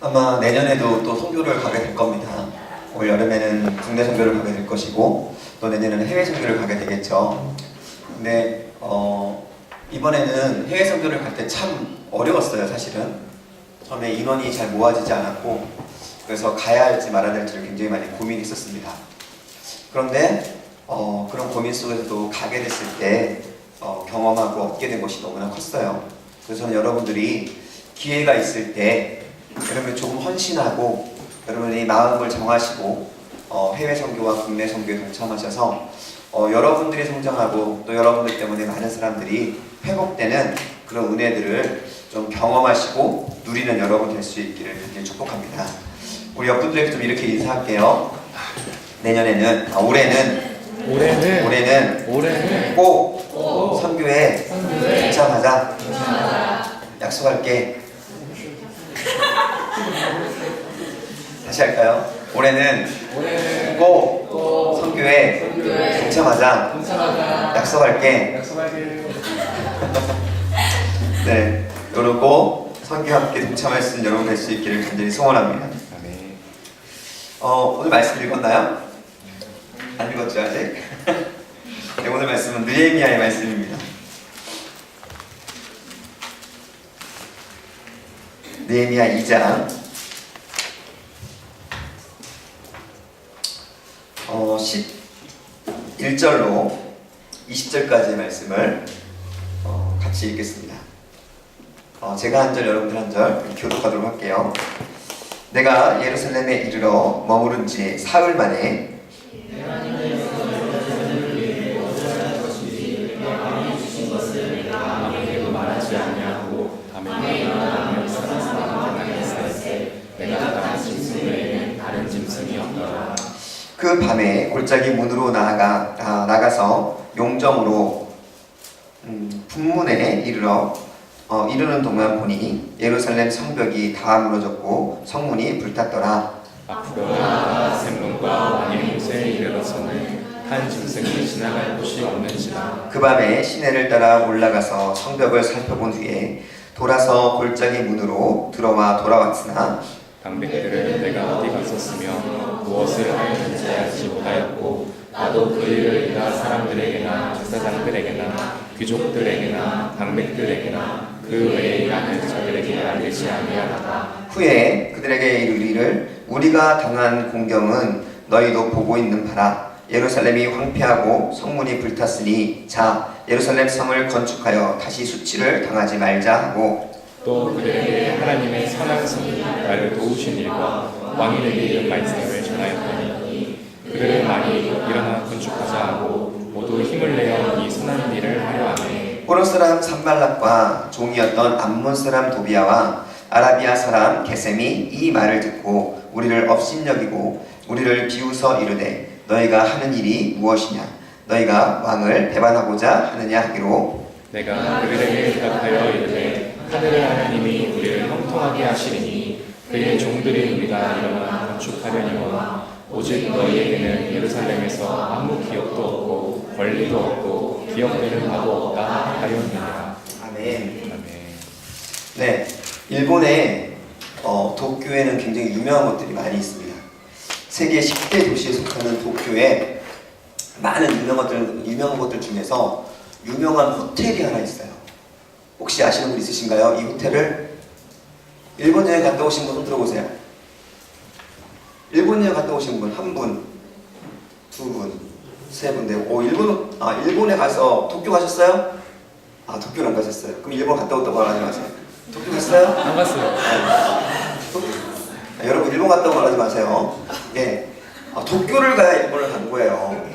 아마 내년에도 또 선교를 가게 될 겁니다. 올 여름에는 국내 선교를 가게 될 것이고 또 내년에는 해외 선교를 가게 되겠죠. 근데 이번에는 해외 선교를 갈 때 참 어려웠어요. 사실은 처음에 인원이 잘 모아지지 않았고 그래서 가야 할지 말아야 할지를 굉장히 많이 고민했었습니다. 그런데 그런 고민 속에서도 가게 됐을 때 경험하고 얻게 된 것이 너무나 컸어요. 그래서 저는 여러분들이 기회가 있을 때 여러분이 조금 헌신하고 여러분이 마음을 정하시고 해외 선교와 국내 선교에 동참하셔서 여러분들이 성장하고 또 여러분들 때문에 많은 사람들이 회복되는 그런 은혜들을 좀 경험하시고 누리는 여러분 될 수 있기를 굉장히 축복합니다. 우리 옆분들에게 좀 이렇게 인사할게요. 내년에는 올해는 꼭 선교에 동참하자. 약속할게. 다시 할까요? 올해는 꼭 선교에 동참하자. 약속할게. 네, 그리고 선교에 함께 동참할 수 있는 여러분 될 수 있기를 간절히 소원합니다. 오늘 말씀 읽었나요? 안 읽었죠 아직? 네, 오늘 말씀은 느헤미야의 말씀입니다. 느헤미야 2장 11절로 20절까지의 말씀을 같이 읽겠습니다. 제가 한 절, 여러분들 한 절 교독하도록 할게요. 내가 예루살렘에 이르러 머무른 지 사흘 만에 그 밤에 골짜기 문으로 나가서 용정으로 북문에 이르는 동안 보니 예루살렘 성벽이 다 무너졌고 성문이 불탔더라. 앞으로 나아가 샘문과 왕의 곳에 이르러서는 한 짐승이 지나갈 곳이 없는지라. 그 밤에 시내를 따라 올라가서 성벽을 살펴본 후에 돌아서 골짜기 문으로 돌아왔으나 방백들을 내가 어디 갔었으며 무엇을 하였는지 알지 못하였고 나도 그 일을 유다 사람들에게나 제사장들에게나 귀족들에게나 방백들에게나 그 외에 일하는 자들에게 알리지 아니하다가 후에 그들에게 이르기를 우리가 당한 공경은 너희도 보고 있는 바라. 예루살렘이 황폐하고 성문이 불탔으니 자 예루살렘 성을 건축하여 다시 수치를 당하지 말자 하고 또 그들에게 하나님의 선한 성이 나를 도우신 일과 왕이 내게 이른 말씀을 전하였더니 그들은 많이 일어나 건축하자 하고 모두 힘을 내어 이 선한 일을 하려 하네. 호로 사람 산발락과 종이었던 암몬 사람 도비아와 아라비아 사람 게셈이 이 말을 듣고 우리를 업신여기고 우리를 비웃어 이르되 너희가 하는 일이 무엇이냐 너희가 왕을 배반하고자 하느냐 하기로 내가 그들에게 대답하여 이르되 하늘의 하나님이 우리를 형통하게 하시리니 그의 종들이 우리가 일어나 건축하려니와 오직 너희에게는 예루살렘에서 아무 기업도 없고 권리도 없고 기업되는 바도 없다 하였느니라. 아멘. 아멘. 네, 일본의 도쿄에는 굉장히 유명한 것들이 많이 있습니다. 세계 10대 도시에 속하는 도쿄에 많은 유명한 것들 중에서 유명한 호텔이 하나 있어요. 혹시 아시는 분 있으신가요? 이 호텔을 일본 여행 갔다 오신 분 손 들어보세요. 일본 여행 갔다 오신 분 한 분, 두 분, 세 분, 네. 일본에 가서 도쿄 가셨어요? 도쿄는 안 가셨어요. 그럼 일본 갔다 왔다고 말하지 마세요. 도쿄 갔어요? 안 갔어요. 여러분 일본 갔다고 말하지 마세요. 예, 도쿄를 가야 일본을 간 거예요.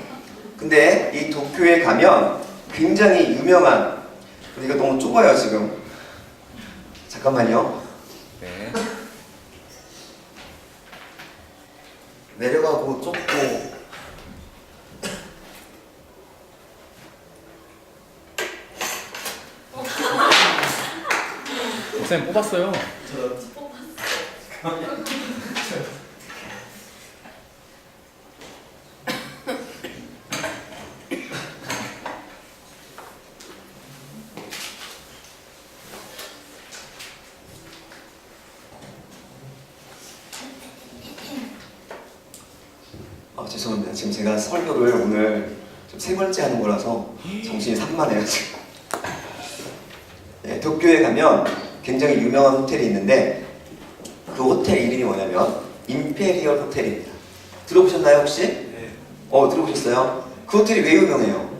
근데 이 도쿄에 가면 굉장히 유명한 이거 너무 좁아요 지금. 잠깐만요. 네. 내려가고 좁고 목사님 뽑았어요. 죄송합니다. 지금 제가 설교를 오늘 좀 세 번째 하는 거라서 정신이 산만해요 지금. 네, 도쿄에 가면 굉장히 유명한 호텔이 있는데 그 호텔 이름이 뭐냐면 임페리얼 호텔입니다. 들어보셨나요 혹시? 네. 들어보셨어요? 그 호텔이 왜 유명해요?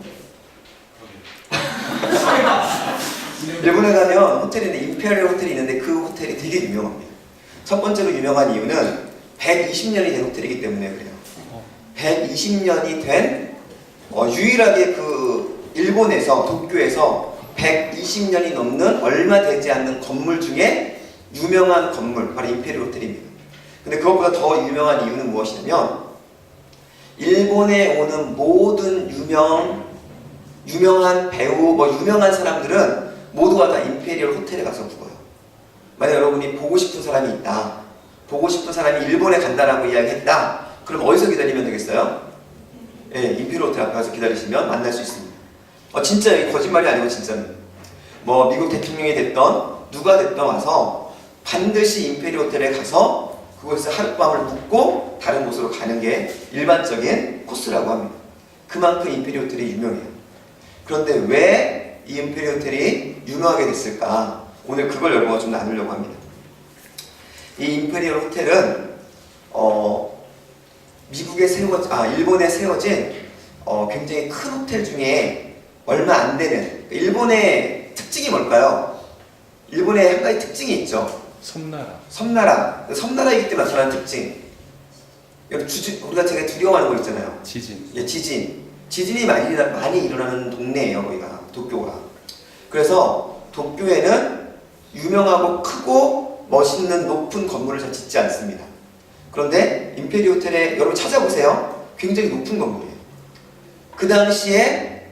일본에 가면 호텔인데 임페리얼 호텔이 있는데 그 호텔이 되게 유명합니다. 첫 번째로 유명한 이유는 120년이 된 호텔이기 때문에 그래요. 120년이 된 유일하게 그 일본에서 도쿄에서 120년이 넘는 얼마 되지 않는 건물 중에 유명한 건물 바로 임페리얼 호텔입니다. 근데 그것보다 더 유명한 이유는 무엇이냐면 일본에 오는 모든 유명한 배우 유명한 사람들은 모두가 다 임페리얼 호텔에 가서 묵어요. 만약 여러분이 보고 싶은 사람이 있다, 보고 싶은 사람이 일본에 간다라고 이야기했다, 그럼 어디서 기다리면 되겠어요? 임페리얼 호텔 앞에 가서 기다리시면 만날 수 있습니다. 진짜 이게 거짓말이 아니고 진짜입니다. 미국 대통령이 됐던 누가 됐던 와서 반드시 임페리얼 호텔에 가서 그곳에서 하룻밤을 묵고 다른 곳으로 가는 게 일반적인 코스라고 합니다. 그만큼 임페리얼 호텔이 유명해요. 그런데 왜 이 임페리얼 호텔이 유명하게 됐을까? 오늘 그걸 여러분과 좀 나누려고 합니다. 이 임페리얼 호텔은 일본에 세워진 굉장히 큰 호텔 중에 얼마 안 되는, 일본의 특징이 뭘까요? 일본에 한 가지 특징이 있죠. 섬나라이기 때문에 나타나는 특징. 우리가 제가 두려워하는 거 있잖아요. 지진이 많이 일어나는 동네예요. 거기가 도쿄가. 그래서 도쿄에는 유명하고 크고 멋있는 높은 건물을 잘 짓지 않습니다. 그런데 임페리얼 호텔에 여러분 찾아보세요. 굉장히 높은 건물이에요. 그 당시에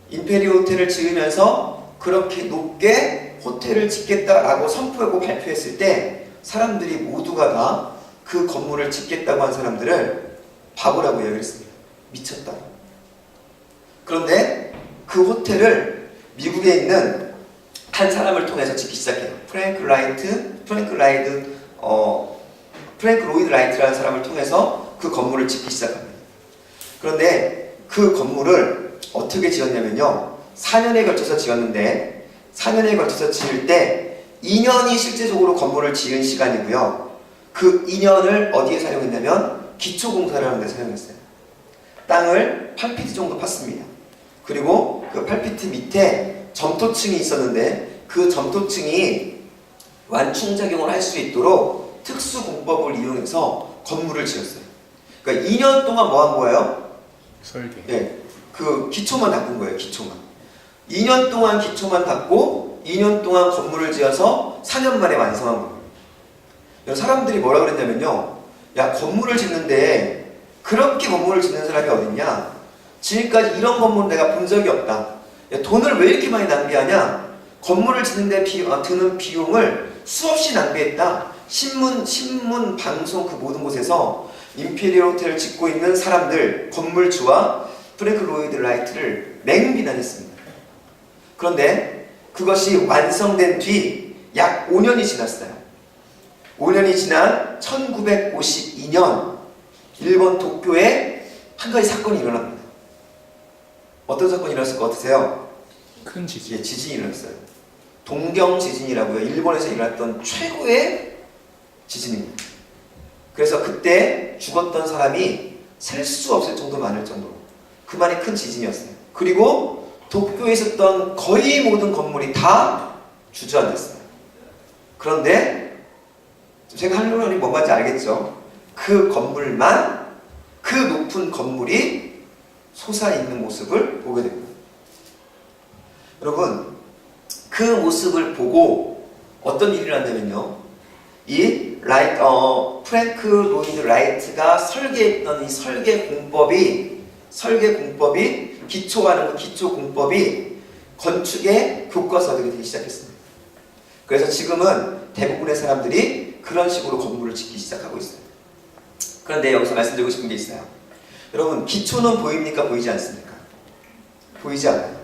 임페리얼 호텔을 지으면서 그렇게 높게 호텔을 짓겠다라고 선포하고 발표했을 때 사람들이 모두가 다 그 건물을 짓겠다고 한 사람들을 바보라고 이야기했습니다. 미쳤다. 그런데 그 호텔을 미국에 있는 한 사람을 통해서 짓기 시작해요. 프랭크 로이드 라이트라는 사람을 통해서 그 건물을 짓기 시작합니다. 그런데 그 건물을 어떻게 지었냐면요. 4년에 걸쳐서 지었는데 4년에 걸쳐서 지을 때 2년이 실제적으로 건물을 지은 시간이고요. 그 2년을 어디에 사용했냐면 기초공사를 하는 데 사용했어요. 땅을 8피트 정도 팠습니다. 그리고 그 8피트 밑에 점토층이 있었는데 그 점토층이 완충작용을 할 수 있도록 특수 공법을 이용해서 건물을 지었어요. 그러니까 2년 동안 뭐 한 거예요? 설계. 그 기초만 닦은 거예요. 기초만. 2년 동안 기초만 닦고 2년 동안 건물을 지어서 4년 만에 완성한 거예요. 사람들이 뭐라 그랬냐면요. 야, 건물을 짓는데 그렇게 건물을 짓는 사람이 어딨냐? 지금까지 이런 건물 내가 본 적이 없다. 야, 돈을 왜 이렇게 많이 낭비하냐? 건물을 짓는데 드는 비용을 수없이 낭비했다. 신문, 방송 그 모든 곳에서 임페리얼 호텔을 짓고 있는 사람들, 건물주와 프랭크 로이드 라이트를 맹비난했습니다. 그런데 그것이 완성된 뒤 약 5년이 지났어요. 5년이 지난 1952년 일본 도쿄에 한 가지 사건이 일어납니다. 어떤 사건이 일어났을 것 같으세요? 큰 지진. 지진이 일어났어요. 동경 지진이라고요. 일본에서 일어났던 최고의 지진입니다. 그래서 그때 죽었던 사람이 셀 수 없을 정도 많을 정도로 그만의 큰 지진이었어요. 그리고 도쿄에 있었던 거의 모든 건물이 다 주저앉았어요. 그런데 생각하려는 건 뭔가인지 알겠죠? 그 건물만, 그 높은 건물이 솟아있는 모습을 보게 됩니다. 여러분, 그 모습을 보고 어떤 일이 일어났냐면요. 프랭크 로이드 라이트가 설계했던 이 설계 공법이 기초하는 그 기초 공법이 건축의 교과서가 되기 시작했습니다. 그래서 지금은 대부분의 사람들이 그런 식으로 건물을 짓기 시작하고 있어요. 그런데 여기서 말씀드리고 싶은 게 있어요. 여러분, 기초는 보입니까? 보이지 않습니까? 보이지 않아요.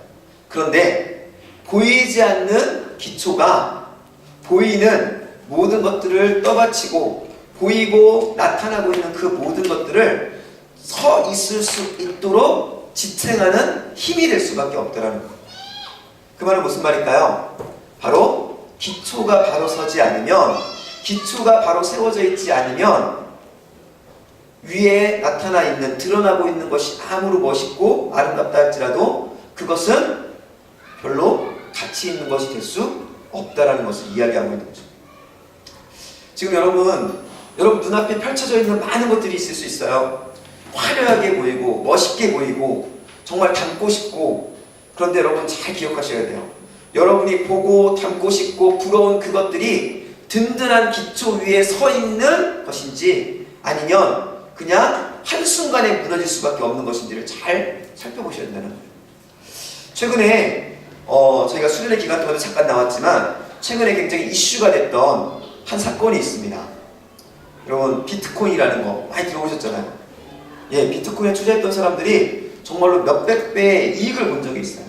그런데 보이지 않는 기초가 보이는 모든 것들을 떠받치고 보이고 나타나고 있는 그 모든 것들을 서 있을 수 있도록 지탱하는 힘이 될 수밖에 없다라는 거예요. 그 말은 무슨 말일까요? 바로 기초가 바로 서지 않으면, 기초가 바로 세워져 있지 않으면 위에 나타나 있는, 드러나고 있는 것이 아무리 멋있고 아름답다 할지라도 그것은 별로 가치 있는 것이 될 수 없다라는 것을 이야기하고 있는 거죠. 지금 여러분 눈앞에 펼쳐져 있는 많은 것들이 있을 수 있어요. 화려하게 보이고 멋있게 보이고 정말 담고 싶고, 그런데 여러분 잘 기억하셔야 돼요. 여러분이 보고 담고 싶고 부러운 그것들이 든든한 기초 위에 서 있는 것인지 아니면 그냥 한순간에 무너질 수밖에 없는 것인지를 잘 살펴보셔야 된다는 거예요. 최근에 저희가 수련회 기간 동안도 잠깐 나왔지만 최근에 굉장히 이슈가 됐던 한 사건이 있습니다. 여러분 비트코인이라는 거 많이 들어보셨잖아요. 예, 비트코인에 투자했던 사람들이 정말로 몇백 배의 이익을 본 적이 있어요.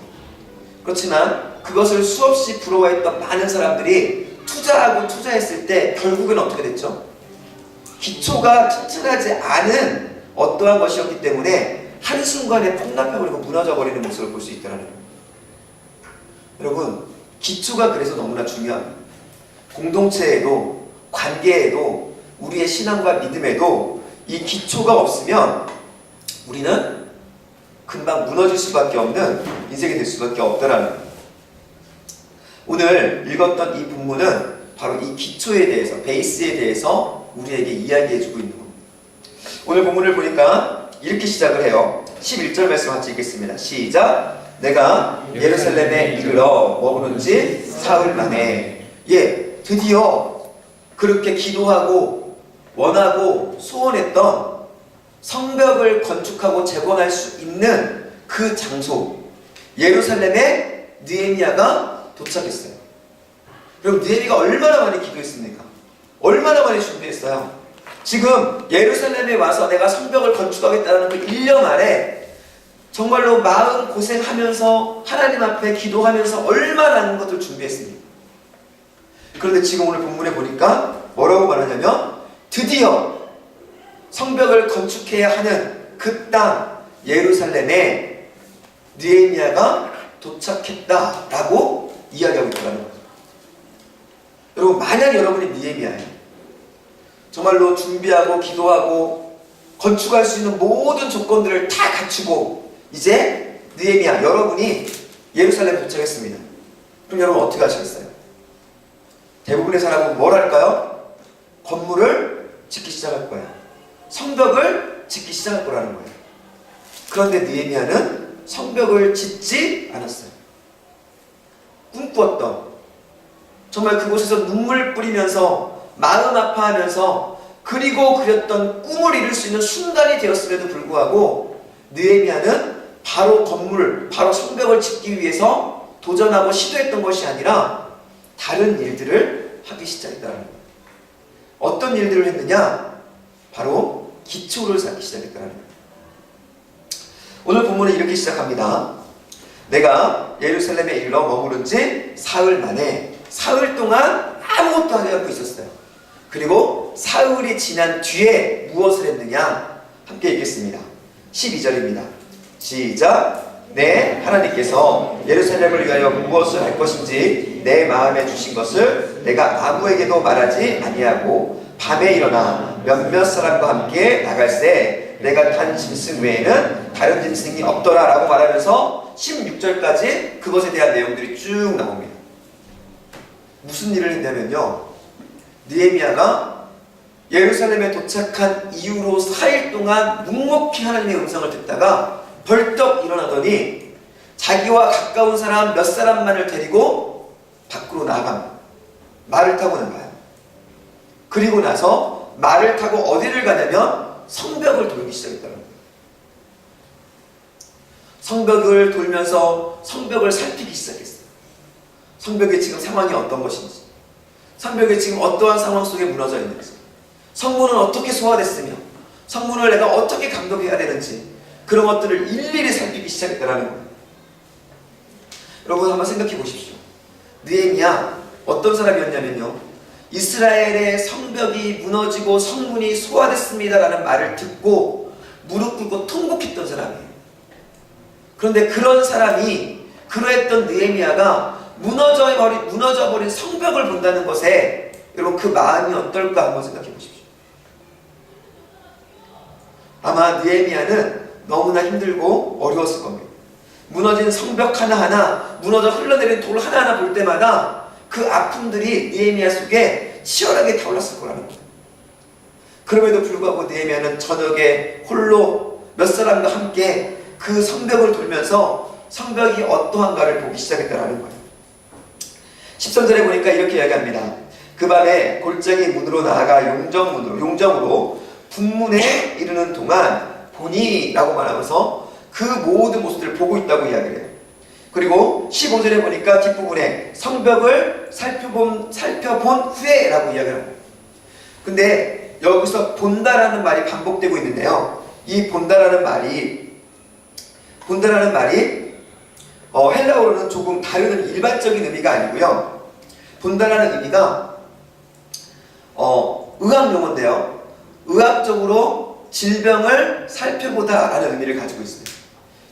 그렇지만 그것을 수없이 부러워했던 많은 사람들이 투자했을 때 결국은 어떻게 됐죠? 기초가 튼튼하지 않은 어떠한 것이었기 때문에 한순간에 폭락해버리고 무너져버리는 모습을 볼 수 있다는 거예요. 여러분, 기초가 그래서 너무나 중요합니다. 공동체에도, 관계에도, 우리의 신앙과 믿음에도 이 기초가 없으면 우리는 금방 무너질 수밖에 없는 인생이 될 수밖에 없다라는 거예요. 오늘 읽었던 이 본문은 바로 이 기초에 대해서, 베이스에 대해서 우리에게 이야기해주고 있는 겁니다. 오늘 본문을 보니까 이렇게 시작을 해요. 11절 말씀 같이 읽겠습니다. 시작! 내가 예루살렘에 이르러 머무른 지 사흘 만에, 예, 드디어 그렇게 기도하고 원하고 소원했던 성벽을 건축하고 재건할 수 있는 그 장소, 예루살렘에 느헤미야가 도착했어요. 그럼 느헤미야가 얼마나 많이 기도했습니까? 얼마나 많이 준비했어요? 지금 예루살렘에 와서 내가 성벽을 건축하겠다는 그 1년 안에 정말로 마음 고생하면서 하나님 앞에 기도하면서 얼마나 많은 것들을 준비했습니까? 그런데 지금 오늘 본문에 보니까 뭐라고 말하냐면 드디어 성벽을 건축해야 하는 그 땅 예루살렘에 느헤미야가 도착했다라고 이야기하고 있다는 거예요. 여러분, 만약 여러분이 느헤미야예요. 정말로 준비하고 기도하고 건축할 수 있는 모든 조건들을 다 갖추고 이제 느헤미야, 여러분이 예루살렘에 도착했습니다. 그럼 여러분 어떻게 하시겠어요? 대부분의 사람은 뭘 할까요? 건물을 짓기 시작할 거예요. 성벽을 짓기 시작할 거라는 거예요. 그런데 느헤미야는 성벽을 짓지 않았어요. 꿈꾸었던, 정말 그곳에서 눈물 뿌리면서 마음 아파하면서 그리고 그렸던 꿈을 이룰 수 있는 순간이 되었음에도 불구하고 느헤미야는 바로 건물, 바로 성벽을 짓기 위해서 도전하고 시도했던 것이 아니라 다른 일들을 하기 시작했다는 거예요. 어떤 일들을 했느냐? 바로 기초를 쌓기 시작했다는 거예요. 오늘 본문은 이렇게 시작합니다. 내가 예루살렘에 이르러 머무른 지 사흘 만에, 사흘 동안 아무것도 하지 않고 있었어요. 그리고 사흘이 지난 뒤에 무엇을 했느냐? 함께 읽겠습니다. 12절입니다. 시작! 내 하나님께서 예루살렘을 위하여 무엇을 할 것인지 내 마음에 주신 것을 내가 아무에게도 말하지 아니하고 밤에 일어나 몇몇 사람과 함께 나갈새 내가 탄 짐승 외에는 다른 짐승이 없더라 라고 말하면서 16절까지 그것에 대한 내용들이 쭉 나옵니다. 무슨 일을 했냐면요, 느헤미야가 예루살렘에 도착한 이후로 4일 동안 묵묵히 하나님의 음성을 듣다가 벌떡 일어나더니 자기와 가까운 사람 몇 사람만을 데리고 밖으로 나갑니다. 말을 타고 나가요. 그리고 나서 말을 타고 어디를 가냐면 성벽을 돌기 시작했다는 거예요. 성벽을 돌면서 성벽을 살피기 시작했어요. 성벽의 지금 상황이 어떤 것인지, 성벽이 지금 어떠한 상황 속에 무너져 있는지, 성문은 어떻게 소화됐으며 성문을 내가 어떻게 감독해야 되는지, 그런 것들을 일일이 살피기 시작했다는 거예요. 여러분 한번 생각해 보십시오. 느헤미야 어떤 사람이었냐면요, 이스라엘의 성벽이 무너지고 성문이 소화됐습니다라는 말을 듣고 무릎 꿇고 통곡했던 사람이에요. 그런데 그런 사람이 그러했던 느헤미야가 무너져버린 성벽을 본다는 것에 여러분 그 마음이 어떨까 한번 생각해 보십시오. 아마 느헤미야는 너무나 힘들고 어려웠을 겁니다. 무너진 성벽 하나하나, 무너져 흘러내린 돌 하나하나 볼 때마다 그 아픔들이 느헤미야 속에 치열하게 타올랐을 거라는 겁니다. 그럼에도 불구하고 느헤미야는 저녁에 홀로 몇 사람과 함께 그 성벽을 돌면서 성벽이 어떠한가를 보기 시작했다는 거예요. 13절에 보니까 이렇게 이야기합니다. 그 밤에 골짜기 문으로 나아가 용정으로 북문에 이르는 동안 보니 라고 말하면서 그 모든 모습들을 보고 있다고 이야기를 해요. 그리고 15절에 보니까 뒷부분에 성벽을 살펴본 후에 라고 이야기를 합니다. 근데 여기서 본다라는 말이 반복되고 있는데요. 이 본다라는 말이 헬라어로는 조금 다른 일반적인 의미가 아니고요. 본다라는 의미가 의학 용어인데요. 의학적으로 질병을 살펴보다라는 의미를 가지고 있습니다.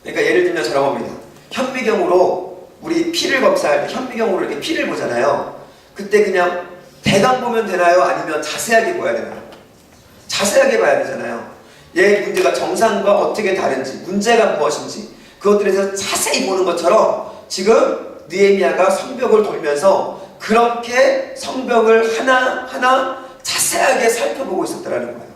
그러니까 예를 들면 저런 겁니다. 현미경으로 우리 피를 검사할 때 현미경으로 이렇게 피를 보잖아요. 그때 그냥 대강 보면 되나요? 아니면 자세하게 봐야 되나요? 자세하게 봐야 되잖아요. 얘 문제가 정상과 어떻게 다른지, 문제가 무엇인지 그것들에 대해서 자세히 보는 것처럼 지금 느헤미야가 성벽을 돌면서 그렇게 성벽을 하나하나 자세하게 살펴보고 있었다는 거예요.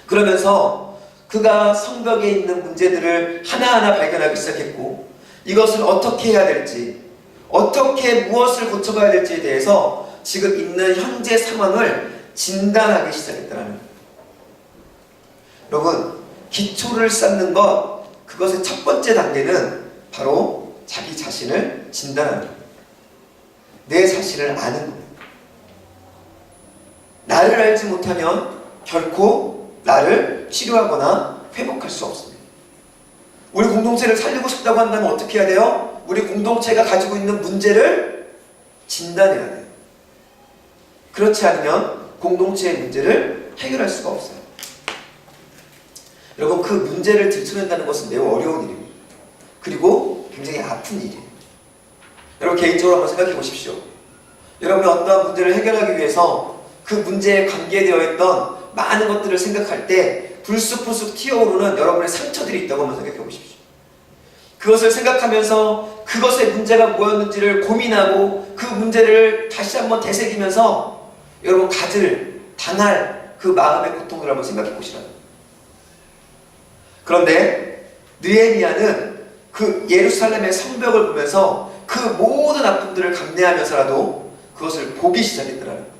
그러면서 그가 성벽에 있는 문제들을 하나하나 발견하기 시작했고 이것을 어떻게 해야 될지, 어떻게 무엇을 고쳐가야 될지에 대해서 지금 있는 현재 상황을 진단하기 시작했다는 거예요. 여러분, 기초를 쌓는 것, 그것의 첫 번째 단계는 바로 자기 자신을 진단하는 거예요. 내 자신을 아는 거예요. 나를 알지 못하면 결코 나를 치료하거나 회복할 수 없습니다. 우리 공동체를 살리고 싶다고 한다면 어떻게 해야 돼요? 우리 공동체가 가지고 있는 문제를 진단해야 돼요. 그렇지 않으면 공동체의 문제를 해결할 수가 없어요. 여러분, 그 문제를 들춰낸다는 것은 매우 어려운 일입니다. 그리고 굉장히 아픈 일이에요. 여러분, 개인적으로 한번 생각해 보십시오. 여러분이 어떠한 문제를 해결하기 위해서 그 문제에 관계되어 있던 많은 것들을 생각할 때 불쑥불쑥 튀어오르는 여러분의 상처들이 있다고 한번 생각해 보십시오. 그것을 생각하면서 그것의 문제가 뭐였는지를 고민하고 그 문제를 다시 한번 되새기면서 여러분 당할 그 마음의 고통을 한번 생각해 보시라고요. 그런데 느헤미야는 그 예루살렘의 성벽을 보면서 그 모든 아픔들을 감내하면서라도 그것을 보기 시작했더라는 거예요.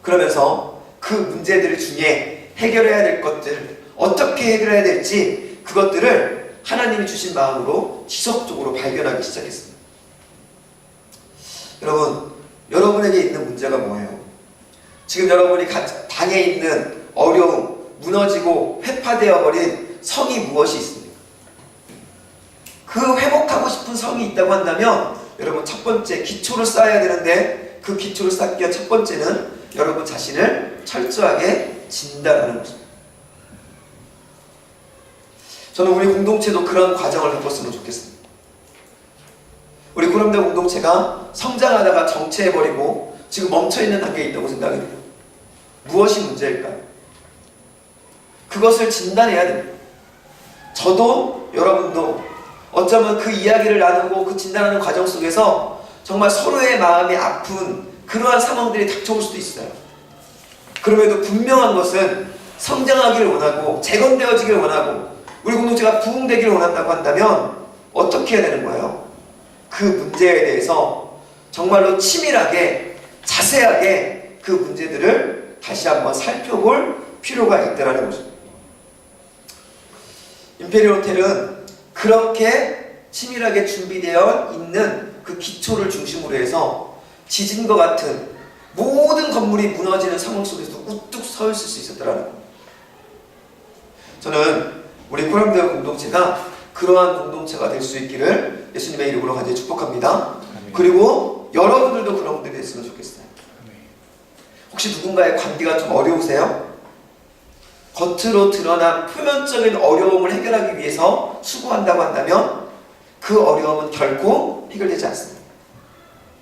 그러면서 그 문제들 중에 해결해야 될 것들, 어떻게 해결해야 될지 그것들을 하나님이 주신 마음으로 지속적으로 발견하기 시작했습니다. 여러분에게 있는 문제가 뭐예요? 지금 여러분이 당해 있는 어려움, 무너지고 회파되어 버린 성이 무엇이 있습니까? 그 회복하고 싶은 성이 있다고 한다면 여러분 첫 번째 기초를 쌓아야 되는데 그 기초를 쌓기 위한 첫 번째는 여러분 자신을 철저하게 진단하는 것입니다. 저는 우리 공동체도 그런 과정을 겪었으면 좋겠습니다. 우리 코람대 공동체가 성장하다가 정체해버리고 지금 멈춰있는 단계에 있다고 생각이 돼요. 무엇이 문제일까요? 그것을 진단해야 됩니다. 저도 여러분도 어쩌면 그 이야기를 나누고 그 진단하는 과정 속에서 정말 서로의 마음이 아픈 그러한 상황들이 닥쳐올 수도 있어요. 그럼에도 분명한 것은 성장하기를 원하고 재건되어지기를 원하고 우리 공동체가 부흥되기를 원한다고 한다면 어떻게 해야 되는 거예요? 그 문제에 대해서 정말로 치밀하게 자세하게 그 문제들을 다시 한번 살펴볼 필요가 있다는 것입니다. 임페리얼 호텔은 그렇게 치밀하게 준비되어 있는 그 기초를 중심으로 해서 지진과 같은 모든 건물이 무너지는 상황 속에서도 우뚝 서 있을 수 있었다는 겁니다. 저는 우리 코람데어 공동체가 그러한 공동체가 될 수 있기를 예수님의 이름으로 간절히 축복합니다. 아멘. 그리고 여러분들도 그런 분들이 됐으면 좋겠어요. 아멘. 혹시 누군가의 관계가 좀 어려우세요? 겉으로 드러난 표면적인 어려움을 해결하기 위해서 수고한다고 한다면 그 어려움은 결코 해결되지 않습니다.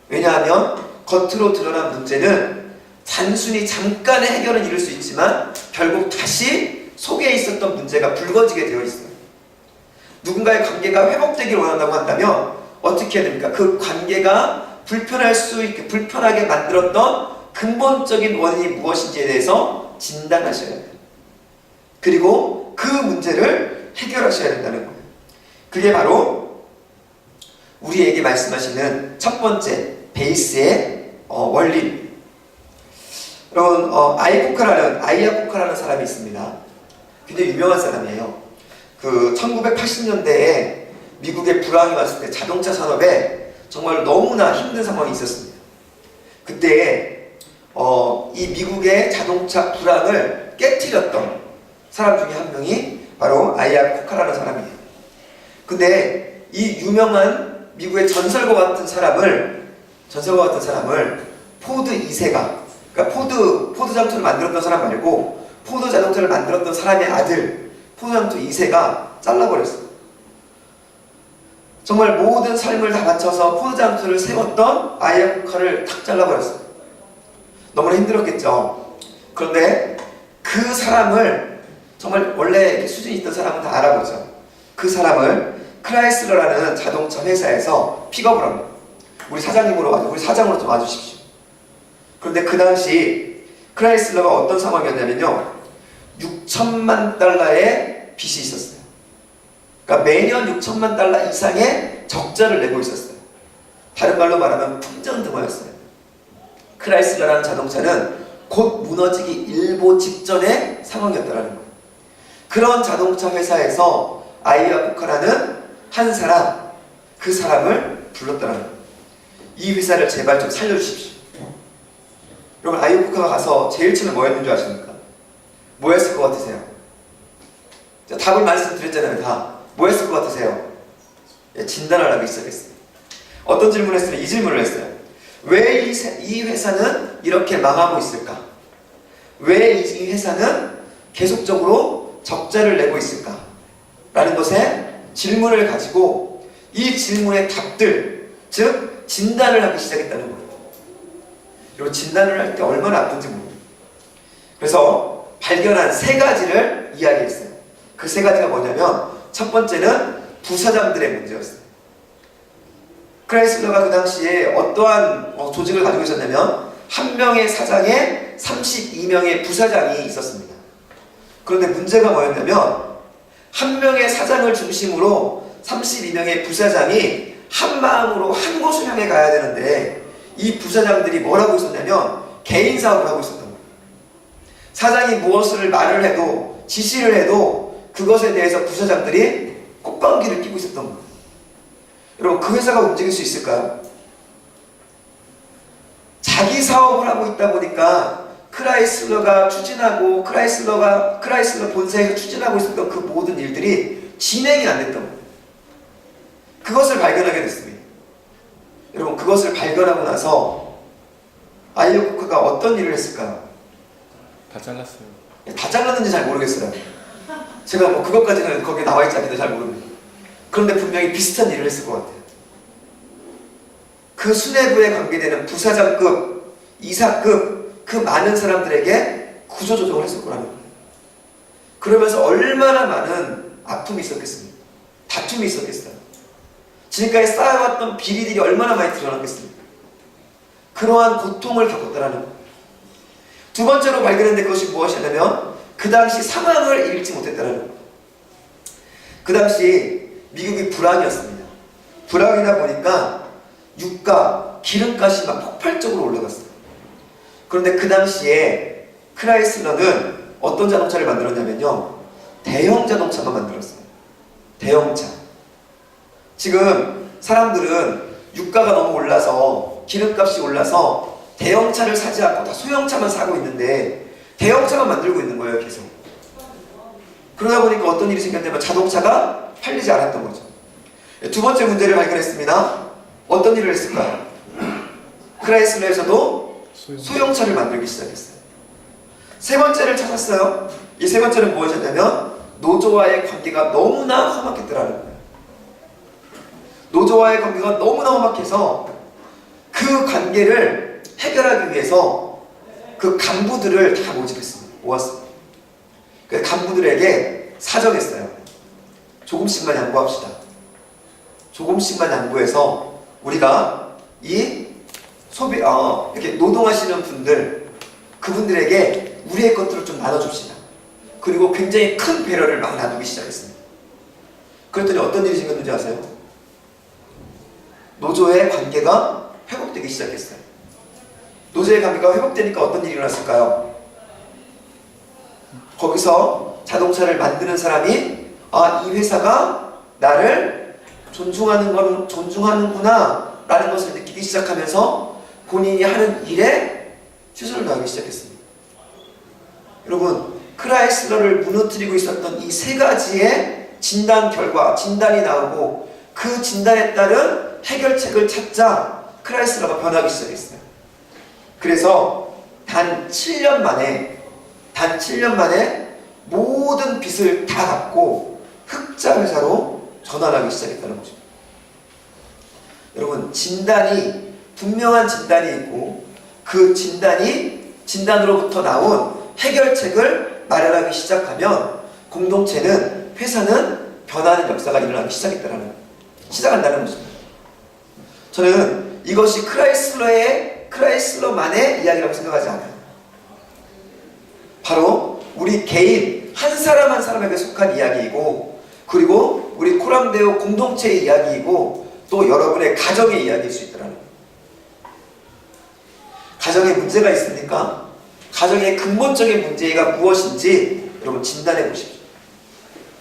왜냐하면 겉으로 드러난 문제는 단순히 잠깐의 해결은 이룰 수 있지만 결국 다시 속에 있었던 문제가 불거지게 되어 있어요. 누군가의 관계가 회복되길 원한다고 한다면 어떻게 해야 됩니까? 그 관계가 불편할 수 있게 불편하게 만들었던 근본적인 원인이 무엇인지에 대해서 진단하셔야 돼요. 그리고 그 문제를 해결하셔야 된다는 거예요. 그게 바로 우리에게 말씀하시는 첫 번째 베이스의 원리. 여러분 아이야 코카라는 사람이 있습니다. 굉장히 유명한 사람이에요. 그 1980년대에 미국에 불황이 왔을 때 자동차 산업에 정말 너무나 힘든 상황이 있었습니다. 그때 이 미국의 자동차 불황을 깨트렸던 사람 중에 한 명이 바로 아이야 코카라는 사람이에요. 근데 이 유명한 미국의 전설과 같은 사람을 포드 2세가, 그러니까 포드 자동차를 만들었던 사람 말고 포드 자동차를 만들었던 사람의 아들 포드 자동차 2세가 잘라버렸어요. 정말 모든 삶을 다 바쳐서 포드 자동차를 세웠던 아이야 코카를 탁 잘라버렸어요. 너무나 힘들었겠죠. 그런데 그 사람을 정말 원래 수준이 있던 사람은 다 알아보죠. 그 사람을 크라이슬러라는 자동차 회사에서 픽업을 합니다. 우리 사장으로 좀 와주십시오. 그런데 그 당시 크라이슬러가 어떤 상황이었냐면요, 6천만 달러의 빚이 있었어요. 그러니까 매년 6천만 달러 이상의 적자를 내고 있었어요. 다른 말로 말하면 풍전등화였어요. 크라이슬러라는 자동차는 곧 무너지기 일보 직전의 상황이었다는 거예요. 그런 자동차 회사에서 아이야 코카라는 한 사람, 그 사람을 불렀다는 거예요. 이 회사를 제발 좀 살려주십시오. 여러분, 아이야 코카가 가서 제일 처음에 뭐 했는 줄 아십니까? 뭐 했을 것 같으세요? 자, 답을 말씀드렸잖아요. 다. 뭐 했을 것 같으세요? 예, 진단을 하기 시작했어요. 어떤 질문을 했으면 이 질문을 했어요. 왜 이 회사는 이렇게 망하고 있을까? 왜 이 회사는 계속적으로 적자를 내고 있을까? 라는 것에 질문을 가지고 이 질문의 답들, 즉 진단을 하기 시작했다는 거예요. 여러분, 진단을 할 때 얼마나 아픈지 모릅니다. 그래서 발견한 세 가지를 이야기했어요. 그 세 가지가 뭐냐면, 첫 번째는 부사장들의 문제였어요. 크라이슬러가 그 당시에 어떠한 조직을 가지고 있었냐면, 한 명의 사장에 32명의 부사장이 있었습니다. 그런데 문제가 뭐였냐면, 한 명의 사장을 중심으로 32명의 부사장이 한 마음으로 한 곳을 향해 가야 되는데, 이 부사장들이 뭘 하고 있었냐면 개인 사업을 하고 있었던 거예요. 사장이 무엇을 말을 해도, 지시를 해도 그것에 대해서 부사장들이 콧방귀를 끼고 있었던 거예요. 여러분, 그 회사가 움직일 수 있을까요? 자기 사업을 하고 있다 보니까 크라이슬러가 추진하고 크라이슬러 본사에서 추진하고 있었던 그 모든 일들이 진행이 안 됐던 거예요. 그것을 발견하게 됐습니다. 여러분, 그것을 발견하고 나서 아이야 코카가 어떤 일을 했을까요? 다 잘랐어요. 다 잘랐는지 잘 모르겠어요. 제가 뭐 그것까지는 거기에 나와 있지 않기도 잘 모릅니다. 그런데 분명히 비슷한 일을 했을 것 같아요. 그 수뇌부에 관계되는 부사장급, 이사급, 그 많은 사람들에게 구조조정을 했을 거라는 거예요. 그러면서 얼마나 많은 아픔이 있었겠습니까? 다툼이 있었겠어요. 지금까지 쌓여왔던 비리들이 얼마나 많이 드러났겠습니까? 그러한 고통을 겪었다라는 거예요. 두 번째로 발견했는데 그것이 무엇이냐면, 그 당시 상황을 읽지 못했다는 거예요. 그 당시 미국이 불황이었습니다. 불황이다 보니까 유가, 기름값이 막 폭발적으로 올라갔어요. 그런데 그 당시에 크라이슬러는 어떤 자동차를 만들었냐면요, 대형 자동차만 만들었어요. 대형차. 지금 사람들은 유가가 너무 올라서, 기름값이 올라서 대형차를 사지 않고 다 소형차만 사고 있는데 대형차만 만들고 있는 거예요, 계속. 그러다 보니까 어떤 일이 생겼냐면 자동차가 팔리지 않았던 거죠. 두 번째 문제를 발견했습니다. 어떤 일을 했을까요? 크라이슬러에서도 소형차를 만들기 시작했어요. 세 번째를 찾았어요. 이 세 번째는 무엇이었냐면 노조와의 관계가 너무나 험악했더라는 거예요. 노조와의 관계가 너무나 험악해서 그 관계를 해결하기 위해서 그 간부들을 다 모았습니다. 그 간부들에게 사정했어요. 조금씩만 양보합시다. 조금씩만 양보해서 우리가 이 이렇게 노동하시는 분들, 그분들에게 우리의 것들을 좀 나눠줍시다. 그리고 굉장히 큰 배려를 막 나누기 시작했습니다. 그랬더니 어떤 일이 생겼는지 아세요? 노조의 관계가 회복되기 시작했어요. 노조의 관계가 회복되니까 어떤 일이 일어났을까요? 거기서 자동차를 만드는 사람이 이 회사가 나를 존중하는구나 라는 것을 느끼기 시작하면서 본인이 하는 일에 최선을 다하기 시작했습니다. 여러분, 크라이슬러를 무너뜨리고 있었던 이 세 가지의 진단 결과, 진단이 나오고 그 진단에 따른 해결책을 찾자 크라이슬러가 변하기 시작했어요. 그래서 단 7년 만에 모든 빚을 다 갚고 흑자 회사로 전환하기 시작했다는 거죠. 여러분, 분명한 진단이 있고 그 진단으로부터 나온 해결책을 마련하기 시작하면 공동체는, 회사는 변하는 역사가 일어나기 시작한다는 거죠. 저는 이것이 크라이슬러만의 이야기라고 생각하지 않아요. 바로 우리 개인 한 사람 한 사람에게 속한 이야기이고, 그리고 우리 코람데오 공동체의 이야기이고, 또 여러분의 가정의 이야기일 수 있더라는 거예요. 가정에 문제가 있습니까? 가정의 근본적인 문제가 무엇인지 여러분 진단해 보십시오.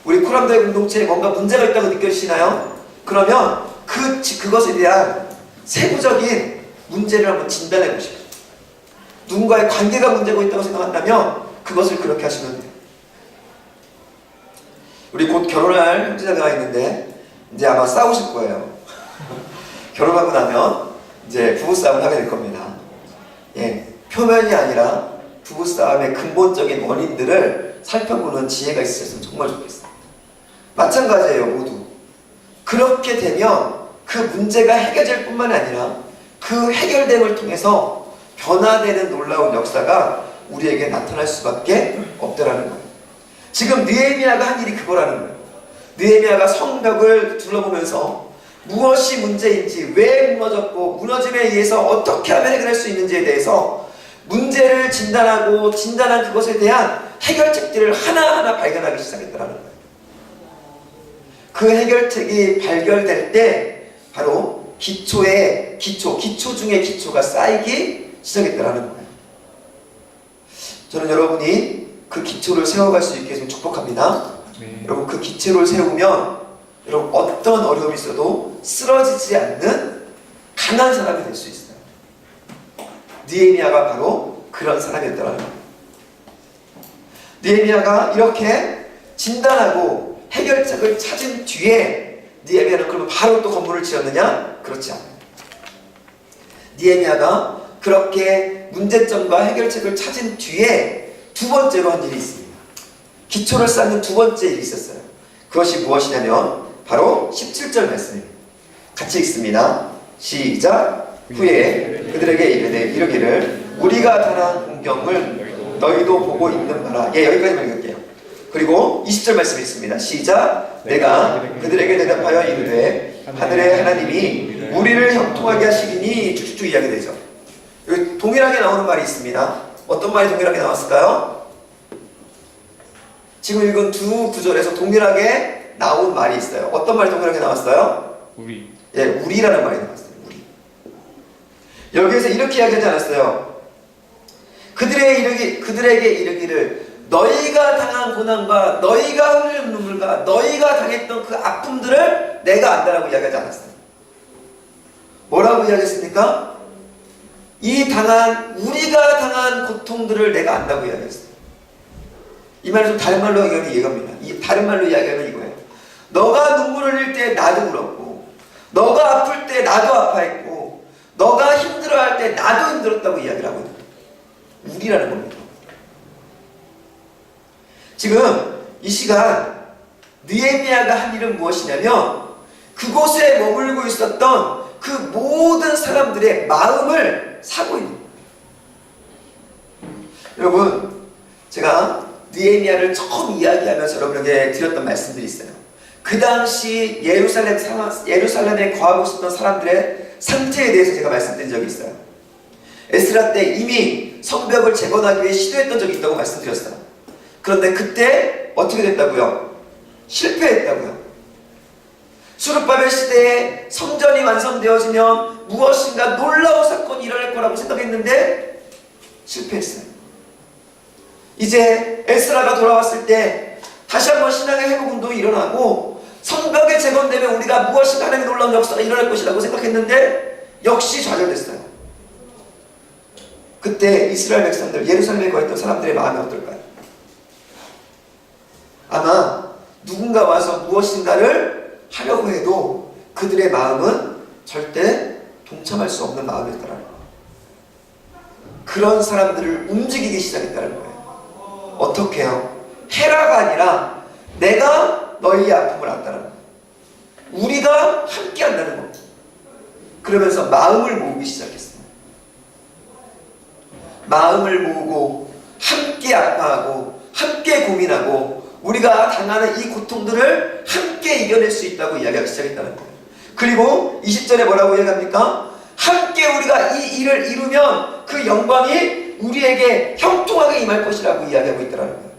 우리 코람데오 공동체에 뭔가 문제가 있다고 느껴지시나요? 그러면 그것에 대한 세부적인 문제를 한번 진단해 보십시오. 누군가의 관계가 문제가 있다고 생각한다면 그것을 그렇게 하시면 돼요. 우리 곧 결혼할 형제자매가 있는데 이제 아마 싸우실 거예요. 결혼하고 나면 이제 부부싸움을 하게 될 겁니다. 표면이 아니라 부부싸움의 근본적인 원인들을 살펴보는 지혜가 있으셨으면 정말 좋겠어요. 마찬가지예요, 모두. 그렇게 되면 그 문제가 해결될 뿐만 아니라 그 해결됨을 통해서 변화되는 놀라운 역사가 우리에게 나타날 수밖에 없더라는 거예요. 지금 느헤미야가 한 일이 그거라는 거예요. 느헤미야가 성벽을 둘러보면서 무엇이 문제인지, 왜 무너졌고 무너짐에 의해서 어떻게 하면 해결할 수 있는지에 대해서 문제를 진단한 그것에 대한 해결책들을 하나하나 발견하기 시작했더라는 거예요. 그 해결책이 발견될 때 바로 기초 중에 기초가 쌓이기 시작했더라는 거예요. 저는 여러분이 그 기초를 세워갈 수 있게 좀 축복합니다. 여러분, 그 기초를 세우면 여러분 어떤 어려움이 있어도 쓰러지지 않는 강한 사람이 될 수 있어요. 느헤미야가 바로 그런 사람이었더라는 거예요. 느헤미야가 이렇게 진단하고 해결책을 찾은 뒤에 느헤미야는 그러면 바로 또 건물을 지었느냐? 그렇지 않아요. 느헤미야가 그렇게 문제점과 해결책을 찾은 뒤에 두 번째로 한 일이 있습니다. 기초를 쌓는 두 번째 일이 있었어요. 그것이 무엇이냐면 바로 17절 말씀입니다. 같이 읽습니다. 시작. 후에 그들에게 이르기를 우리가 당한 공경을 너희도 보고 있는 바라. 여기까지만 읽을게요. 그리고 20절 말씀이 있습니다. 시작. 내가 그들에게 대답하여 이르되 하늘의 하나님이 우리를 형통하게 하시리니 쭉쭉 이야기되죠. 여기 동일하게 나오는 말이 있습니다. 어떤 말이 동일하게 나왔을까요? 지금 읽은 두 구절에서 동일하게 나온 말이 있어요. 어떤 말이 동일하게 나왔어요? 우리라는 말이 나왔어요. 우리. 여기에서 이렇게 이야기하지 않았어요. 그들에게 이르기를 너희가 당한 고난과 너희가 흘린 눈물과 너희가 당했던 그 아픔들을 내가 안다라고 이야기하지 않았어요. 뭐라고 이야기했습니까? 우리가 당한 고통들을 내가 안다고 이야기했어요. 이 말을 좀 다른 말로 이야기하면 이해갑니다. 다른 말로 이야기하면 이거예요. 너가 눈물을 흘릴 때 나도 울었고, 너가 아플 때 나도 아파했고, 너가 힘들어할 때 나도 힘들었다고 이야기를 하거든요. 우리라는 겁니다. 지금 이 시간 느헤미야가 한 일은 무엇이냐면 그곳에 머물고 있었던 그 모든 사람들의 마음을 사고 있는 거예요. 여러분, 제가 느헤미야를 처음 이야기하면서 여러분에게 드렸던 말씀들이 있어요. 그 당시 예루살렘에 거하고 있었던 사람들의 상태에 대해서 제가 말씀드린 적이 있어요. 에스라 때 이미 성벽을 재건하기 위해 시도했던 적이 있다고 말씀드렸어요. 그런데 그때 어떻게 됐다고요? 실패했다고요. 수르바벨 시대에 성전이 완성되어지면 무엇인가 놀라운 사건이 일어날 거라고 생각했는데 실패했어요. 이제 에스라가 돌아왔을 때 다시 한번 신앙의 회복운동이 일어나고 성벽이 재건되면 우리가 무엇인가 하나님의 놀라운 역사가 일어날 것이라고 생각했는데 역시 좌절됐어요. 그때 이스라엘 백성들, 예루살렘에 거했던 사람들의 마음이 어떨까요? 아마 누군가 와서 무엇인가를 하려고 해도 그들의 마음은 절대 동참할 수 없는 마음이었다는 거예요. 그런 사람들을 움직이기 시작했다는 거예요. 어떻게 해요? 헤라가 아니라 내가 너희의 아픔을 안다는 거예요. 우리가 함께 한다는 거예요. 그러면서 마음을 모으기 시작했어요. 마음을 모으고 함께 아파하고 함께 고민하고 우리가 당하는 이 고통들을 함께 이겨낼 수 있다고 이야기하기 시작했다는 거예요. 그리고 20절에 뭐라고 이야기합니까? 함께 우리가 이 일을 이루면 그 영광이 우리에게 형통하게 임할 것이라고 이야기하고 있다는 거예요.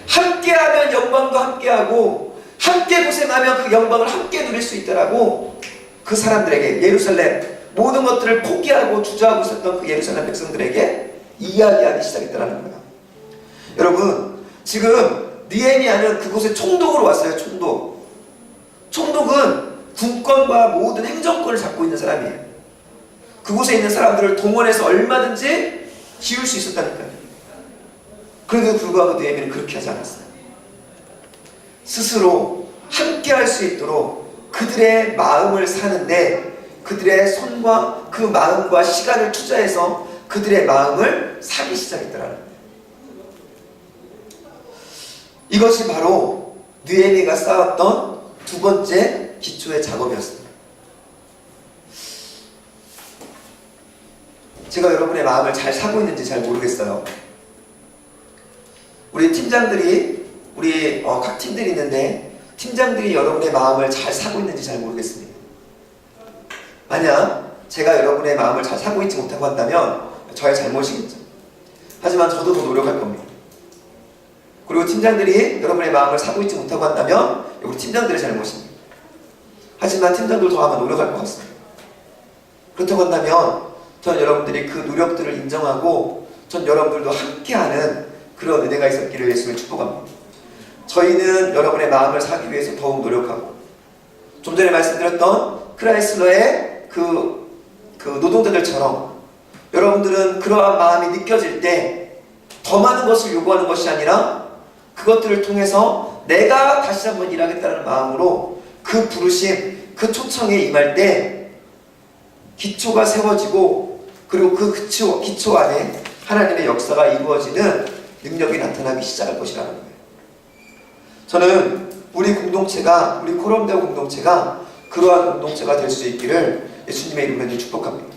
함께하면 영광도 함께하고 함께 고생하면 그 영광을 함께 누릴 수 있다라고 그 사람들에게, 예루살렘 모든 것들을 포기하고 주저하고 있었던 그 예루살렘 백성들에게 이야기하기 시작했다는 거예요. 여러분, 지금 느헤미야는 그곳에 총독으로 왔어요. 총독은 군권과 모든 행정권을 잡고 있는 사람이에요. 그곳에 있는 사람들을 동원해서 얼마든지 지울 수 있었다니까요. 그런데도 불구하고 느헤미야는 그렇게 하지 않았어요. 스스로 함께 할 수 있도록 그들의 마음을 사는데 그들의 손과 그 마음과 시간을 투자해서 그들의 마음을 사기 시작했더라는 거예요. 이것이 바로 느헤미야가 쌓았던 두 번째 기초의 작업이었습니다. 제가 여러분의 마음을 잘 사고 있는지 잘 모르겠어요. 우리 팀장들이, 각 팀들이 있는데 팀장들이 여러분의 마음을 잘 사고 있는지 잘 모르겠습니다. 만약 제가 여러분의 마음을 잘 사고 있지 못하고 한다면 저의 잘못이겠죠. 하지만 저도 더 노력할 겁니다. 그리고 팀장들이 여러분의 마음을 사고 있지 못하고 한다면 우리 팀장들의 잘못입니다. 하지만 팀장들 더 아마 노력할 것 같습니다. 그렇다고 한다면 전 여러분들이 그 노력들을 인정하고 전 여러분들도 함께하는 그런 은혜가 있었기를 예수를 축복합니다. 저희는 여러분의 마음을 사기 위해서 더욱 노력하고 좀 전에 말씀드렸던 크라이슬러의 그 노동자들처럼 여러분들은 그러한 마음이 느껴질 때 더 많은 것을 요구하는 것이 아니라 그것들을 통해서 내가 다시 한번 일하겠다는 마음으로 그 부르심, 그 초청에 임할 때 기초가 세워지고 그리고 그 기초 안에 하나님의 역사가 이루어지는 능력이 나타나기 시작할 것이라는 거예요. 저는 우리 공동체가, 우리 코럼데오 공동체가 그러한 공동체가 될 수 있기를 예수님의 이름으로 축복합니다.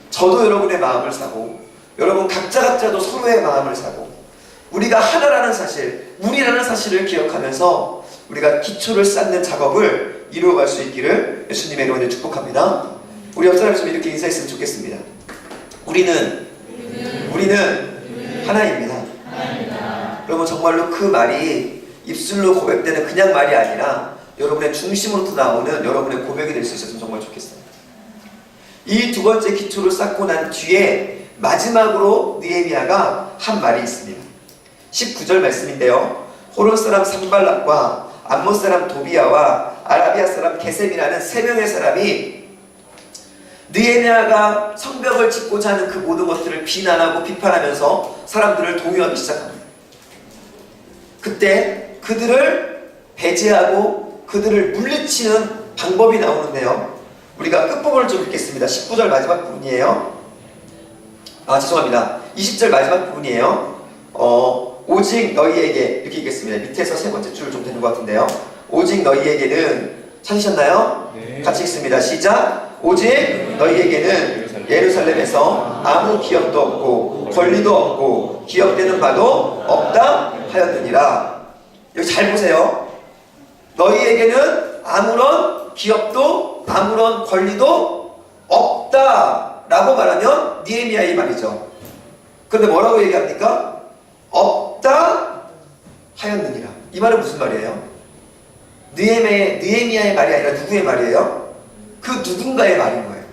저도 여러분의 마음을 사고 여러분 각자도 서로의 마음을 사고 우리가 하나라는 사실, 우리라는 사실을 기억하면서 우리가 기초를 쌓는 작업을 이루어갈 수 있기를 예수님의 이름으로 축복합니다. 우리 옆 사람이 좀 이렇게 인사했으면 좋겠습니다. 우리는 하나입니다. 여러분 정말로 그 말이 입술로 고백되는 그냥 말이 아니라 여러분의 중심으로부터 나오는 여러분의 고백이 될 수 있었으면 정말 좋겠어요. 이 두 번째 기초를 쌓고 난 뒤에 마지막으로 느헤미야가 한 말이 있습니다. 19절 말씀인데요. 호론 사람 산발락과 암몬 사람 도비야와 아라비아 사람 게셈이라는 세 명의 사람이 느헤미야가 성벽을 짓고자 하는 그 모든 것들을 비난하고 비판하면서 사람들을 동요하기 시작합니다. 그때 그들을 배제하고 그들을 물리치는 방법이 나오는데요. 우리가 끝부분을 좀 읽겠습니다. 19절 마지막 부분이에요. 죄송합니다. 20절 마지막 부분이에요. 오직 너희에게 이렇게 읽겠습니다. 밑에서 세 번째 줄 좀 되는 것 같은데요. 오직 너희에게는 찾으셨나요? 네. 같이 읽습니다. 시작. 오직 너희에게는 예루살렘에서 아무 기업도 없고 권리도 없고 기업되는 바도 없다 하였느니라. 여기 잘 보세요. 너희에게는 아무런 기업도 아무런 권리도 없다라고 말하면 느헤미야의 말이죠. 그런데 뭐라고 얘기합니까? 없다 하였느니라. 이 말은 무슨 말이에요? 느헤미야의 말이 아니라 누구의 말이에요? 그 누군가의 말인 거예요.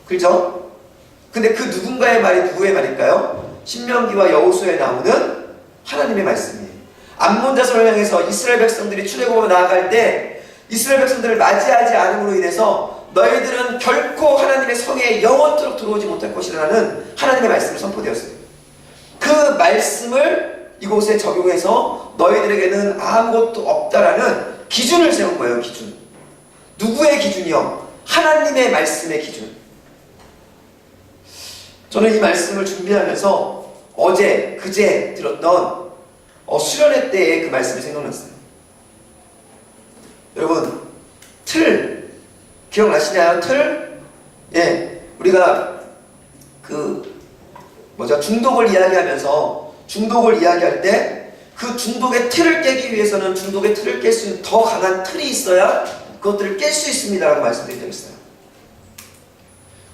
그렇죠? 근데 그 누군가의 말이 누구의 말일까요? 신명기와 여호수아에 나오는 하나님의 말씀이에요. 암몬 자손을 향해서 이스라엘 백성들이 출애굽으로 나아갈 때 이스라엘 백성들을 맞이하지 않음으로 인해서 너희들은 결코 하나님의 성에 영원토록 들어오지 못할 것이라는 하나님의 말씀이 선포되었어요. 그 말씀을 이곳에 적용해서 너희들에게는 아무것도 없다라는 기준을 세운 거예요. 기준. 누구의 기준이요? 하나님의 말씀의 기준. 저는 이 말씀을 준비하면서 어제, 그제 들었던 수련회 때의 그 말씀이 생각났어요. 여러분, 틀 기억나시나요? 틀? 예, 우리가 중독을 이야기하면서 중독을 이야기할 때 그 중독의 틀을 깨기 위해서는 중독의 틀을 깰 수 있는 더 강한 틀이 있어야 그것들을 깰 수 있습니다라고 말씀드린 적이 있어요.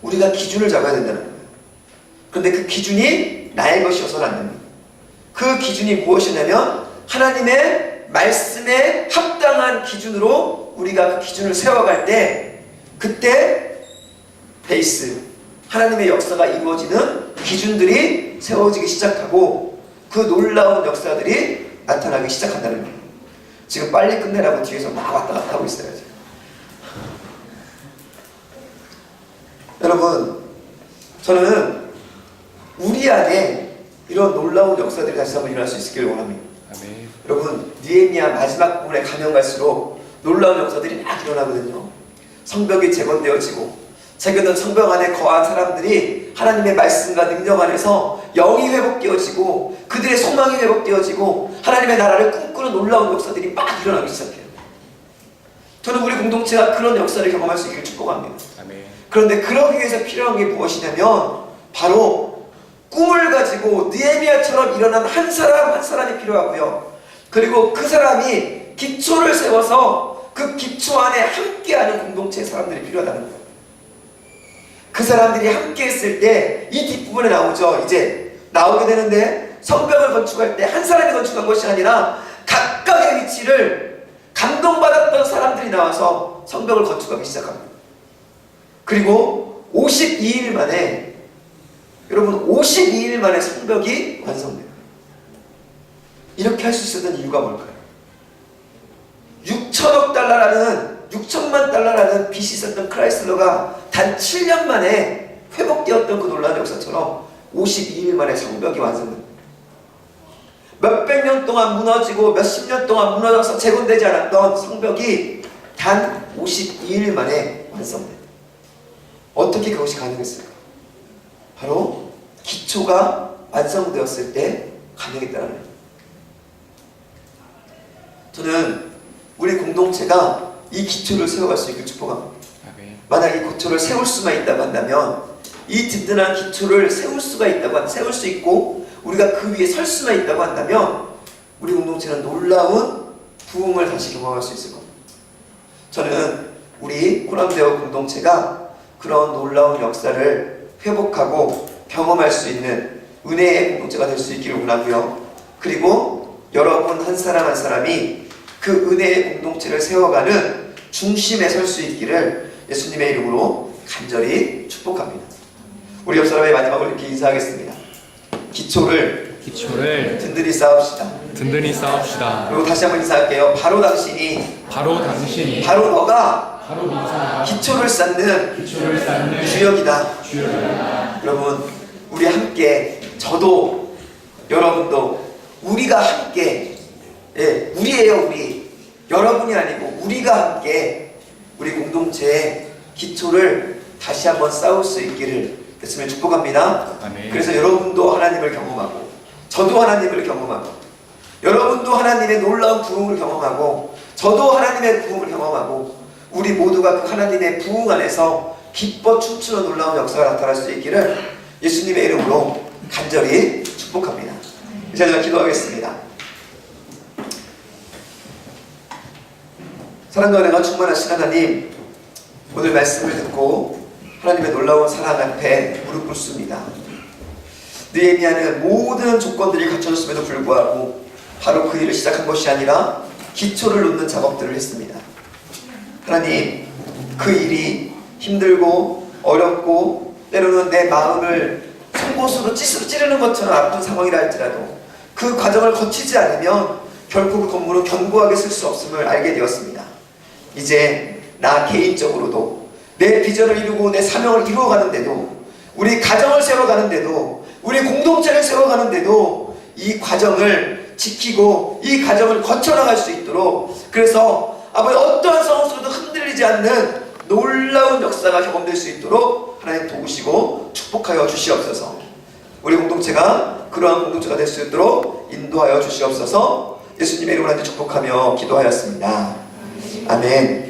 우리가 기준을 잡아야 된다는 거예요. 그런데 그 기준이 나의 것이어서는 안 됩니다. 그 기준이 무엇이냐면 하나님의 말씀에 합당한 기준으로 우리가 그 기준을 세워갈 때 그때 베이스 하나님의 역사가 이루어지는 기준들이 세워지기 시작하고 그 놀라운 역사들이 나타나기 시작한다는 거예요. 지금 빨리 끝내라고 뒤에서 막 왔다 갔다 하고 있어요. 지금. 여러분, 저는 우리 안에 이런 놀라운 역사들이 다시 한번 일어날 수 있기를 원합니다. 아멘. 여러분, 느헤미야 마지막 부분에 가면 갈수록 놀라운 역사들이 막 일어나거든요. 성벽이 재건되어지고 재건된 성벽 안에 거한 사람들이 하나님의 말씀과 능력 안에서 영이 회복되어지고 그들의 소망이 회복되어지고 하나님의 나라를 꿈꾸는 놀라운 역사들이 막 일어나기 시작해요. 저는 우리 공동체가 그런 역사를 경험할 수 있기를 축복합니다. 아멘. 그런데 그러기 위해서 필요한 게 무엇이냐면 바로 꿈을 가지고 느헤미야처럼 일어난 한 사람 한 사람이 필요하고요. 그리고 그 사람이 기초를 세워서 그 기초 안에 함께하는 공동체의 사람들이 필요하다는 거예요. 그 사람들이 함께 했을 때 이 뒷부분에 나오죠. 이제 나오게 되는데 성벽을 건축할 때 한 사람이 건축한 것이 아니라 각각의 위치를 감동받았던 사람들이 나와서 성벽을 건축하기 시작합니다. 그리고 52일 만에 여러분 52일 만에 성벽이 완성돼요. 이렇게 할 수 있었던 이유가 뭘까요? 6천억 달러라는 6천만 달러라는 빚이 있었던 크라이슬러가 단 7년 만에 회복되었던 그 놀라운 역사처럼 52일 만에 성벽이 완성됩니다. 몇백 년 동안 무너지고 몇십 년 동안 무너져서 재건되지 않았던 성벽이 단 52일 만에 완성됩니다. 어떻게 그것이 가능했을까? 바로 기초가 완성되었을 때 가능했다는 거예요. 저는 우리 공동체가 이 기초를 세워갈 수 있길 축복합니다. 만약 이 기초를 세울 수만 있다고 한다면 이 든든한 기초를 세울 수 있고 우리가 그 위에 설 수만 있다고 한다면 우리 공동체는 놀라운 부흥을 다시 경험할 수 있을 겁니다. 저는 우리 호남대어 공동체가 그런 놀라운 역사를 회복하고 경험할 수 있는 은혜의 공동체가 될 수 있기를 원하고요. 그리고 여러분 한 사람 한 사람이 그 은혜의 공동체를 세워가는 중심에 설 수 있기를 예수님의 이름으로 간절히 축복합니다. 우리 옆 사람의 마지막으로 이렇게 인사하겠습니다. 기초를 든든히 쌓읍시다. 든든히 싸웁시다. 그리고 다시 한번 인사할게요. 바로 당신이 바로 너가 기초를 쌓는 주역이다. 여러분 우리 함께 저도 여러분도 우리가 함께 우리예요. 우리 여러분이 아니고 우리가 함께 우리 공동체의 기초를 다시 한번 쌓을 수 있기를 예수님을 축복합니다. 아멘. 그래서 여러분도 하나님을 경험하고 저도 하나님을 경험하고 여러분도 하나님의 놀라운 부흥을 경험하고 저도 하나님의 부흥을 경험하고 우리 모두가 그 하나님의 부흥 안에서 기뻐 춤추는 놀라운 역사가 나타날 수 있기를 예수님의 이름으로 간절히 축복합니다. 이제 제가 기도하겠습니다. 사랑과 은혜가 충만하신 하나님, 오늘 말씀을 듣고 하나님의 놀라운 사랑 앞에 무릎 꿇습니다. 느헤미야는 모든 조건들이 갖춰졌음에도 불구하고 바로 그 일을 시작한 것이 아니라 기초를 놓는 작업들을 했습니다. 하나님, 그 일이 힘들고 어렵고 때로는 내 마음을 송곳으로 찌르는 것처럼 아픈 상황이라 할지라도 그 과정을 거치지 않으면 결코 그 건물은 견고하게 쓸 수 없음을 알게 되었습니다. 이제 나 개인적으로도 내 비전을 이루고 내 사명을 이루어가는데도, 우리 가정을 세워가는데도, 우리 공동체를 세워가는데도 이 과정을 지키고 이 과정을 거쳐나갈 수 있도록, 그래서 아버지 어떠한 상황 속에도 흔들리지 않는 놀라운 역사가 경험될 수 있도록 하나님 도우시고 축복하여 주시옵소서. 우리 공동체가 그러한 공동체가 될 수 있도록 인도하여 주시옵소서. 예수님의 이름으로 축복하며 기도하였습니다. 아멘.